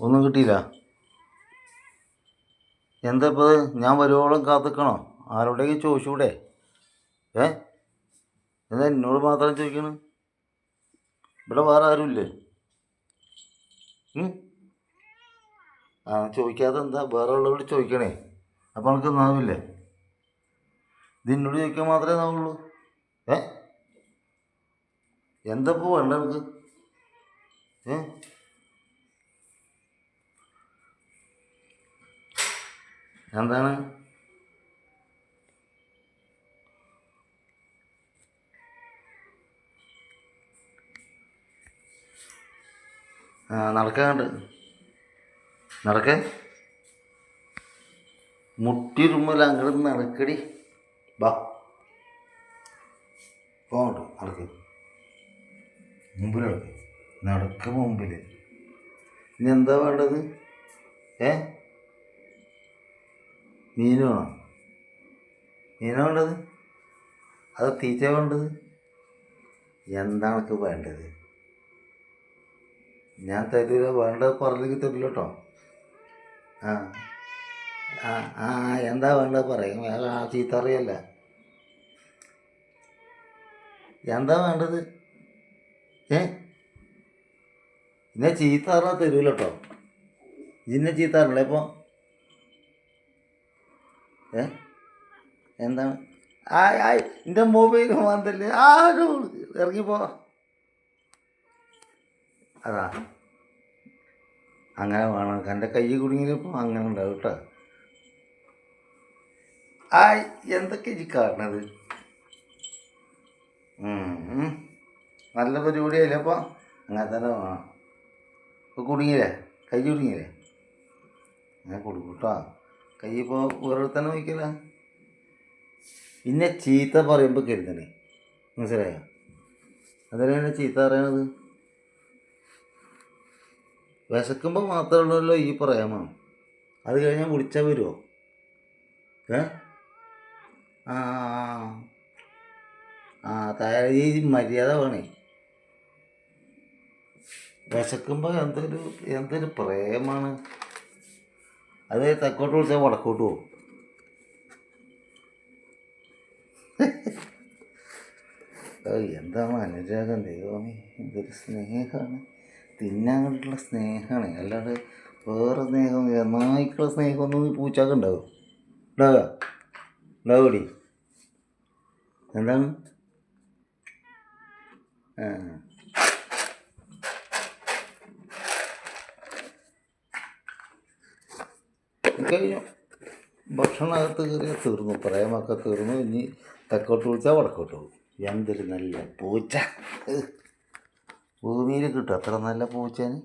ഒന്നും കിട്ടിയില്ല. എന്താ ഇപ്പോൾ ഞാൻ വരുവോളം കാത്തിക്കണോ? ആരോടെങ്കിലും ചോദിച്ചൂടെ? എന്താ എന്നോട് മാത്രം ചോദിക്കണ്? ഇവിടെ വേറെ ആരുമില്ലേ? ചോദിക്കാതെ എന്താ? വേറെ ഉള്ളവരോട് ചോദിക്കണേ. അപ്പോൾ നമുക്ക് നാവില്ലേ? ഇത് എന്നോട് ചോദിക്കാൻ മാത്രമേ നാവുള്ളൂ. എന്താ ഇപ്പോൾ വേണ്ട നമുക്ക്? എന്താണ്? നടക്കാണ്ട് നടക്കേ മുട്ടിരുമ്മല അങ്ങോട്ട് നടക്കടി. ബാ പോണ്ട് നടക്ക്, മുമ്പിൽ നടക്ക്, നടക്ക് മുമ്പിൽ. ഇനി എന്താ വേണ്ടത്? മീൻ വേണോ? മീനാ വേണ്ടത്? അത് തീറ്റ വേണ്ടത്? എന്താണൊക്കെ വേണ്ടത്? ഞാൻ തരില്ല. വേണ്ടത് പറഞ്ഞെങ്കിൽ തരില്ല കേട്ടോ. എന്താ വേണ്ടത് പറയും. ചീത്ത അറിയല്ല. എന്താ വേണ്ടത്? ഇന്നെ ചീത്ത അറിയാൻ തരൂല കേട്ടോ. ഇന്നെ ചീത്ത അറിയില്ല. ഇപ്പോൾ എന്താണ്? എൻ്റെ മൊബൈൽ വന്നല്ലേ. ഇറങ്ങിപ്പോ. അതാ അങ്ങനെ വേണം. എൻ്റെ കൈ കുടുങ്ങിയപ്പോൾ അങ്ങനെ ഉണ്ടാവും കേട്ടോ. എന്തൊക്കെ ഈ കാണണത്? നല്ല പരിപാടിയല്ലേ അപ്പോൾ? അങ്ങനെ തന്നെ വേണം. ഇപ്പോൾ കുടുങ്ങിയില്ലേ? കൈ കുടുങ്ങിയില്ലേ? അങ്ങനെ കൊടുക്കും കേട്ടോ. കൈ ഇപ്പോൾ വേറെ തന്നെ വയ്ക്കില്ല. പിന്നെ ചീത്ത പറയുമ്പോൾ കരുതണേ, മനസ്സിലായോ? അതിനാണ് ചീത്ത പറയണത്. വിശക്കുമ്പോൾ മാത്രമല്ലല്ലോ ഈ പറയാമോ? അത് കഴിഞ്ഞാൽ വിളിച്ചാൽ വരുമോ? ഈ മര്യാദ വേണേ. വിശക്കുമ്പോൾ എന്തൊരു പ്രേമാണ്. അത് തെക്കോട്ട് വിളിച്ചാൽ വടക്കോട്ട് പോകും. എന്താണ് അനുരാഗം? ദൈവമേ, എന്തൊരു സ്നേഹമാണ്. തിന്നാൻ കണ്ടിട്ടുള്ള സ്നേഹമാണ്. അല്ലാണ്ട് വേറെ സ്നേഹം, നായ്ക്കളുടെ സ്നേഹമൊന്നും പൂച്ചാക്ക് ഉണ്ടാവും? ഉണ്ടാവുമടി. എന്താണ്? കഴിഞ്ഞു. ഭക്ഷണമകത്ത് കയറിയാൽ തീർന്നു, പ്രേമൊക്കെ തീർന്നു. ഇനി തെക്കോട്ട് വിളിച്ചാൽ വടക്കോട്ട് പോകും. എന്തൊരു നല്ല പൂച്ച. ഭൂമിയിൽ കിട്ടും അത്ര നല്ല പൂച്ചേന്.